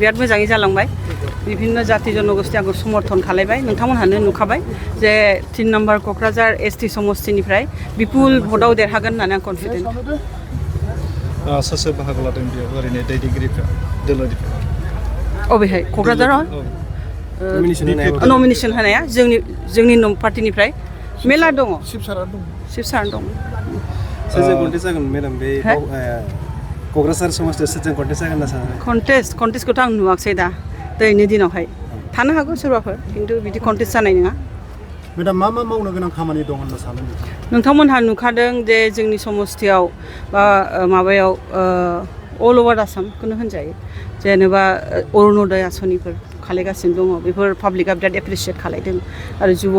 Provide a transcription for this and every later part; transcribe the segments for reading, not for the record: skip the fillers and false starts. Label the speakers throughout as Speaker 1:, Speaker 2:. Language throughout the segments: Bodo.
Speaker 1: बिराद मोजाङै जालांबाय বিভিন্ন জাতি জনগোষ্ঠী आंखौ समर्थन खालायबाय नोंथांमोनहानो नुखाबाय जे 3 नम्बर क'क्राझार एसटी समस्तिनिफ्राय बिपुल भटआव देरहागोन होननानै आं कनफिडेन्ट
Speaker 2: सोर बाहागो लादों बेयाव ओरैनो दैदेनगिरिफ्रा दोलोनिफ्राय
Speaker 1: अबेहाय क'क्राझाराव नमिनेसन होनाया जोंनि पार्टिनिफ्राय मेला दङ शिबसार दङ
Speaker 3: सोरजों कन्टेस्ट जागोन मेडाम बे क'क्राझार समस्तियाव सोरजों कन्टेस्ट जागोन होनना सानो
Speaker 1: कन्टेस्टखौथ' आं नुवाखै दा दिनैनि दिनावहाय थानो हागौ सोरबाफोर खिन्थु बिदि कन्टेस्ट जानाय नङा
Speaker 4: मेडाम मा मावनो गोनां खामानि दं होनना सानो
Speaker 1: नोंथांमोनहा नुखादों जे जोंनि समस्तियाव बा माबायाव अल ओभार आसामखौनो होनजायो जेनेबा अरुणोदय आसनिफोर खालायगासिनो दङ बेफोर पाब्लिकआ बिराद एप्रिसियेट खालायदों आरो जुब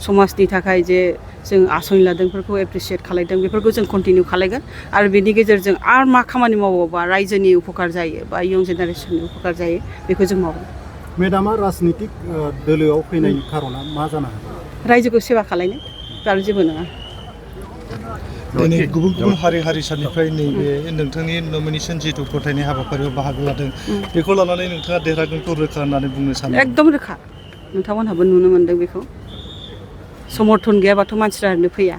Speaker 1: समाजनि थाखाय जे जों आसनि लादों बेफोरखौ एप्रिसियेट खालायदों बेफोरखौ जों कन्टिनिउ खालायगोन आरो बेनि गेजेरजों आरो मा खामानि मावोबा रायजोनि उपकार जायो बा इयं जेनेरेसननि उपकार जायो बेखौ जों मावगोन
Speaker 4: मेडामा राजनितिक दोलोआव फैनायनि खारना मा जानो हागौ
Speaker 1: रायजोखौ सेवा खालायनो आरो जेबो नङा
Speaker 2: दिनै गुबुन गुबुन हारि हारिसानिफ्राय नैबे नोंथांनि नमिनेसन जिथु गथायनाय हाबाफारियाव बाहागो लादों बेखौ लानानै नोंथाङा देरहागोनखौ रोखा होननानै बुंनो सानो
Speaker 1: एकदम रोखा नोंथांमोनहाबो नुनो मोन्दों बेखौ समर्थन गैयाबाथ' मानसिफ्रा ओरैनो फैया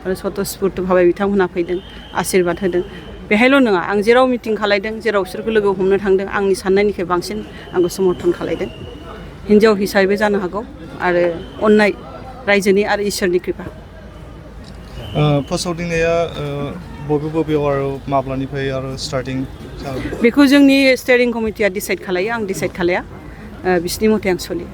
Speaker 1: आरो स्वतस्फुर्त भाबै बिथांमोनहा फैदों आशीर्बाद होदों बेहायल' नङा आं जेराव मिटिं खालायदों जेराव बिसोरखौ लोगो हमनो थांदों आंनि साननायनिफ्राय बांसिन आंखौ समर्थन खालायदों हिन्जाव हिसाबै जानो हागौ आरो अननाय रायजोनि आरो इसोरनि कृपा
Speaker 2: फोसावदिंनाया बबेयाव आरो माब्लानिफ्राय आरो स्टार्टिं
Speaker 1: बेखौ जोंनि स्टेरिं कमिटिया डिसाइड खालायो आं डिसाइड खालाया बिसिनि मथे आं सोलियो